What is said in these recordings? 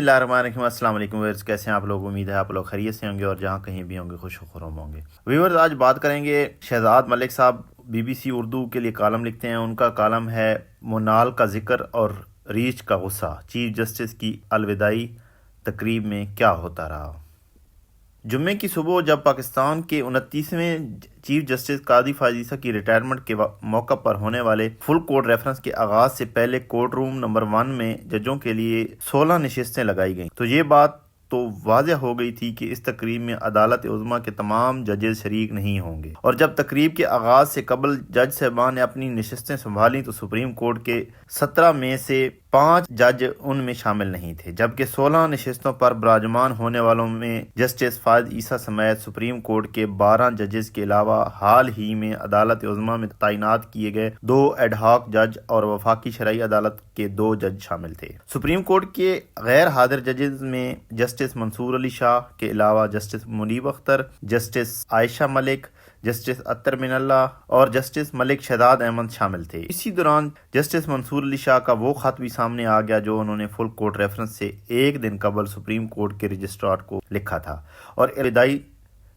बिस्मिल्लाहिर्रहमानिर्रहीम। अस्सलाम वालेकुम व्यूअर्स, कैसे हैं आप लोग? उम्मीद है आप लोग खैरियत से होंगे और जहाँ कहीं भी होंगे खुश खुर्रम होंगे। व्यूअर्स, आज बात करेंगे शहजाद मलिक साहब BBC उर्दू के लिए कॉलम लिखते हैं। उनका कॉलम है मोनाल का जिक्र और रीछ का गुस्सा, चीफ जस्टिस की अलविदाई तकरीब में क्या होता रहा। जुम्मे की सुबह जब पाकिस्तान के 29वें चीफ जस्टिस कादी फायद ईसा की रिटायरमेंट के मौका पर होने वाले फुल कोर्ट रेफरेंस के आगाज से पहले कोर्ट रूम नंबर 1 में जजों के लिए 16 नशिस्तें लगाई गईं, तो ये बात तो वाज़ह हो गई थी कि इस तकरीब में अदालत उज़्मा के तमाम जजेस शरीक नहीं होंगे। और जब तकरीब के आगाज से कबल जज साहबान ने अपनी नशिस्तें संभाली तो सुप्रीम कोर्ट के 17 में से 5 जज उनमें शामिल नहीं थे, जबकि 16 नशिस्तों पर बराजमान होने वालों में जस्टिस फायद ईसा समेत सुप्रीम कोर्ट के 12 जजेस के अलावा हाल ही में अदालत उज़्मा में तैनात किए गए 2 एडहॉक जज और वफाकी शरई अदालत के 2 जज शामिल थे। सुप्रीम कोर्ट के गैर हाजिर जजेस में जस्टिस मंसूर अली शाह के अलावा justice Munib Akhtar, justice Ayesha Malik, justice Athar Minallah और जस्टिस मलिक शहजाद अहमद शामिल थे। इसी दौरान जस्टिस मंसूर अली शाह का वो खत भी सामने आ गया जो उन्होंने फुल कोर्ट रेफरेंस से एक दिन कबल सुप्रीम कोर्ट के रजिस्ट्रार को लिखा था और इब्तदाई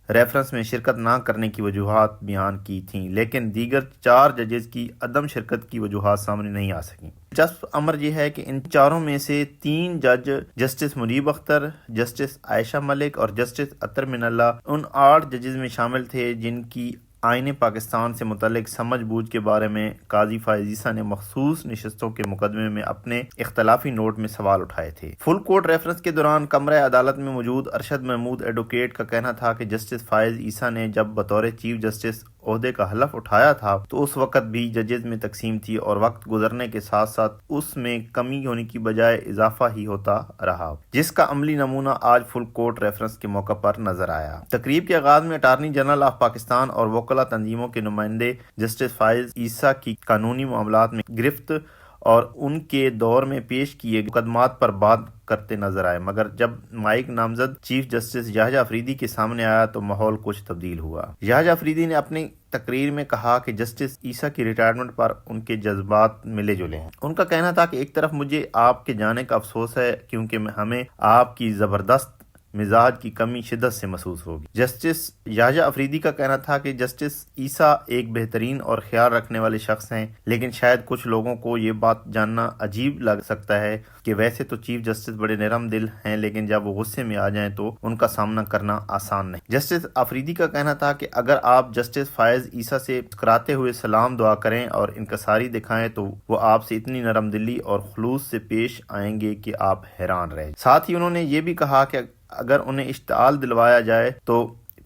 रेफरेंस में शिरकत ना करने की वजूहात बयान की थीं, लेकिन दीगर 4 जजेस की अदम शिरकत की वजूहात सामने नहीं आ सकी। दिलचस्प अमर यह है कि इन चारों में से 3 जज जस्टिस मुनीब अख्तर, जस्टिस आयशा मलिक और जस्टिस अत्तर मिनल्ला उन 8 जजेस में शामिल थे जिनकी आईने पाकिस्तान से मुतल्लिक समझ बूझ के बारे में काजी फायद ईसा ने मखसूस नशिस्तों के मुकदमे में अपने इख्तलाफी नोट में सवाल उठाए थे। फुल कोर्ट रेफरेंस के दौरान कमरा अदालत में मौजूद अरशद महमूद एडवोकेट का कहना था कि जस्टिस फायद ईसा ने जब बतौर चीफ जस्टिस ओहदे का हलफ उठाया था तो उस वक्त भी जजेस में तकसीम थी और वक्त गुजरने के साथ साथ उसमें कमी होने की बजाय इजाफा ही होता रहा, जिसका अमली नमूना आज फुल कोर्ट रेफरेंस के मौका पर नजर आया। तकरीब के आगाज में अटार्नी जनरल ऑफ पाकिस्तान और वकला तंजीमों के नुमाइंदे जस्टिस फायद ईसा की कानूनी मामलात में गिरफ्त और उनके दौर में पेश किए मुकदमात पर बात करते नजर आए, मगर जब माइक नामजद चीफ जस्टिस याहिया अफरीदी के सामने आया तो माहौल कुछ तब्दील हुआ। याहिया अफरीदी ने अपनी तकरीर में कहा कि जस्टिस ईसा की रिटायरमेंट पर उनके जज्बात मिले जुले हैं। उनका कहना था कि एक तरफ मुझे आपके जाने का अफसोस है क्योंकि हमें आपकी जबरदस्त मिजाज की कमी शिद्दत से महसूस होगी। जस्टिस याहिया अफरीदी का कहना था कि जस्टिस ईसा एक बेहतरीन और ख्याल रखने वाले शख्स हैं, लेकिन शायद कुछ लोगों को ये बात जानना अजीब लग सकता है कि वैसे तो चीफ जस्टिस बड़े नरम दिल हैं, लेकिन जब वो गुस्से में आ जाएं तो उनका सामना करना आसान नहीं। जस्टिस अफरीदी का कहना था कि अगर आप जस्टिस फायद ईसा से मुस्कुराते हुए सलाम दुआ करें और इनकसारी दिखाएं तो वो आपसे इतनी नरम दिली और खुलूस से पेश आएंगे कि आप हैरान रहे। साथ ही उन्होंने ये भी कहा कि अगर उन्हें इश्ताल दिलवाया जाए तो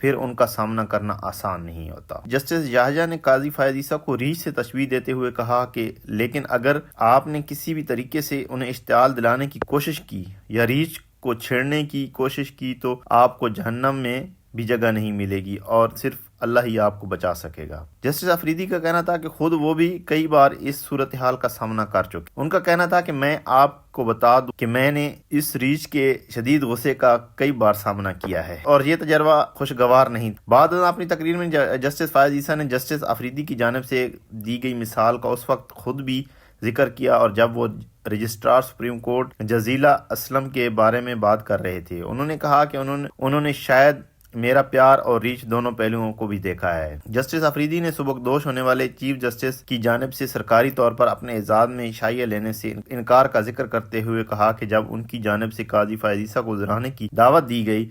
फिर उनका सामना करना आसान नहीं होता। जस्टिस याहिया ने काजी फायद ईसा को रीछ से तशबीह देते हुए कहा कि लेकिन अगर आपने किसी भी तरीके से उन्हें इश्ताल दिलाने की कोशिश की या रीछ को छेड़ने की कोशिश की तो आपको जहन्नम में भी जगह नहीं मिलेगी और सिर्फ अल्लाह ही आपको बचा सकेगा। जस्टिस अफरीदी का कहना था कि खुद वो भी कई बार इस सूरत हाल का सामना कर चुके। उनका कहना था कि मैं आपको बता दूं कि मैंने इस रीच के शदीद गुस्से का कई बार सामना किया है और ये तजर्बा खुशगवार नहीं। बाद में अपनी तकरीर में जस्टिस फायद ईसा ने जस्टिस अफरीदी की जानिब से दी गई मिसाल का उस वक्त खुद भी जिक्र किया और जब वो registrar supreme court Jazila Aslam के बारे में बात कर रहे थे। उन्होंने कहा कि उन्होंने शायद मेरा प्यार और रीच दोनों पहलुओं को भी देखा है। जस्टिस अफरीदी ने सुबकदोश होने वाले चीफ जस्टिस की जानिब से सरकारी तौर पर अपने एजाज में शाइया लेने से इनकार का जिक्र करते हुए कहा कि जब उनकी जानिब से काजी फायद ईसा को गुजराने की दावत दी गई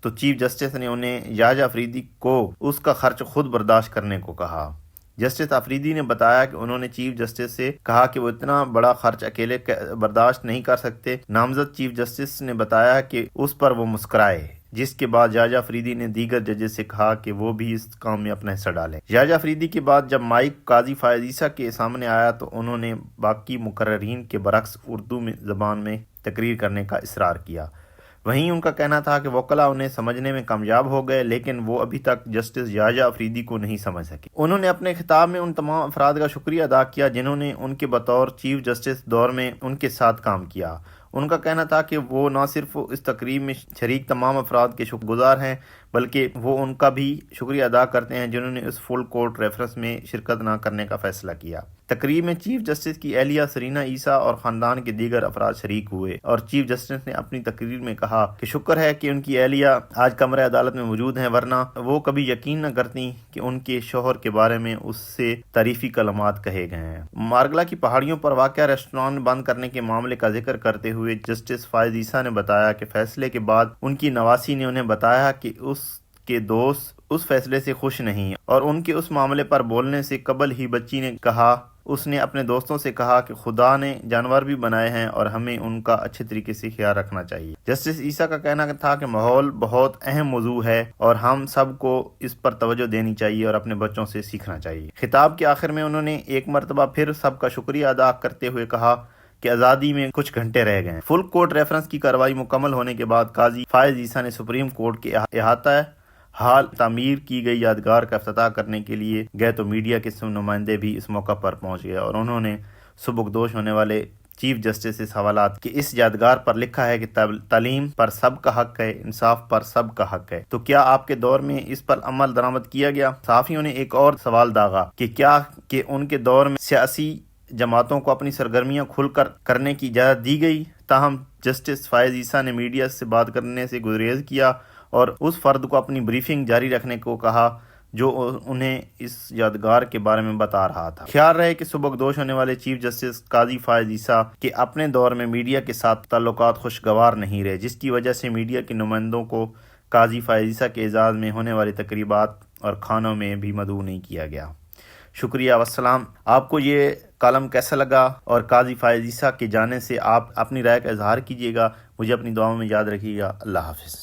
तो चीफ जस्टिस ने उन्हें याहिया अफरीदी को उसका खर्च खुद बर्दाश्त करने को कहा। जस्टिस अफरीदी ने बताया कि उन्होंने चीफ जस्टिस से कहा कि वो इतना बड़ा खर्च अकेले बर्दाश्त नहीं कर सकते। नामजद चीफ जस्टिस ने बताया कि उस पर वो मुस्कुराए, जिसके बाद याहिया अफरीदी ने दीगर जजेस से कहा कि वो भी इस काम में अपना हिस्सा डालें। याहिया अफरीदी के बाद जब माइक काजी फायद ईसा के सामने आया तो उन्होंने बाकी मुकर्ररीन के बरक्स उर्दू में ज़बान में तकरीर करने का इसरार किया। वहीं उनका कहना था कि वकला उन्हें समझने में कामयाब हो गए, लेकिन वो अभी तक जस्टिस याहिया अफरीदी को नहीं समझ सके। उन्होंने अपने खिताब में उन तमाम अफराद का शुक्रिया अदा किया जिन्होंने उनके बतौर चीफ जस्टिस दौर में उनके साथ काम किया। उनका कहना था कि वो न सिर्फ इस तकरीब में शरीक तमाम अफराद के शुक्रगुजार हैं, बल्कि वो उनका भी शुक्रिया अदा करते हैं जिन्होंने इस फुल कोर्ट रेफरेंस में शिरकत न करने का फैसला किया। تقریب میں چیف جسٹس کی اہلیہ سرینا عیسیٰ اور خاندان کے دیگر افراد شریک ہوئے اور چیف جسٹس نے اپنی تقریر میں کہا کہ شکر ہے کہ ان کی اہلیہ آج کمرہ عدالت میں موجود ہیں، ورنہ وہ کبھی یقین نہ کرتی کہ ان کے شوہر کے بارے میں اس سے تعریفی کلمات کہے گئے ہیں۔ مارگلا کی پہاڑیوں پر واقع ریسٹورانٹ بند کرنے کے معاملے کا ذکر کرتے ہوئے جسٹس فائز عیسیٰ نے بتایا کہ فیصلے کے بعد ان کی نواسی نے انہیں بتایا کہ اس کے دوست اس فیصلے سے خوش نہیں، اور ان کے اس معاملے پر بولنے سے قبل ہی بچی نے کہا، اس نے اپنے دوستوں سے کہا کہ خدا نے جانور بھی بنائے ہیں اور ہمیں ان کا اچھے طریقے سے خیال رکھنا چاہیے۔ جسٹس عیسیٰ کا کہنا تھا کہ ماحول بہت اہم موضوع ہے اور ہم سب کو اس پر توجہ دینی چاہیے اور اپنے بچوں سے سیکھنا چاہیے۔ خطاب کے آخر میں انہوں نے ایک مرتبہ پھر سب کا شکریہ ادا کرتے ہوئے کہا کہ آزادی میں کچھ گھنٹے رہ گئے۔ فل کورٹ ریفرنس کی کارروائی مکمل ہونے کے بعد قاضی فائز عیسیٰ نے سپریم کورٹ کے احاطہ حال تعمیر کی گئی یادگار کا افتتاح کرنے کے لیے گئے تو میڈیا کے نمائندے بھی اس موقع پر پہنچ گئے اور انہوں نے سبکدوش ہونے والے چیف جسٹس سے سوالات کہ اس یادگار پر لکھا ہے کہ تعلیم پر سب کا حق ہے، انصاف پر سب کا حق ہے، تو کیا آپ کے دور میں اس پر عمل درآمد کیا گیا؟ صحافیوں نے ایک اور سوال داغا کہ کیا کہ ان کے دور میں سیاسی جماعتوں کو اپنی سرگرمیاں کھل کر کرنے کی اجازت دی گئی؟ تاہم جسٹس فائز عیسیٰ نے میڈیا سے بات کرنے سے گریز کیا اور اس فرد کو اپنی بریفنگ جاری رکھنے کو کہا جو انہیں اس یادگار کے بارے میں بتا رہا تھا۔ خیال رہے کہ سبکدوش ہونے والے چیف جسٹس قاضی فائز عیسیٰ کے اپنے دور میں میڈیا کے ساتھ تعلقات خوشگوار نہیں رہے، جس کی وجہ سے میڈیا کے نمائندوں کو قاضی فائز عیسیٰ کے اعزاز میں ہونے والی تقریبات اور کھانوں میں بھی مدعو نہیں کیا گیا۔ شکریہ، والسلام۔ آپ کو یہ کالم کیسا لگا اور قاضی فائز عیسیٰ کے جانے سے آپ اپنی رائے کا اظہار کیجیے گا۔ مجھے اپنی دعاؤں میں یاد رکھیے گا۔ اللہ حافظ۔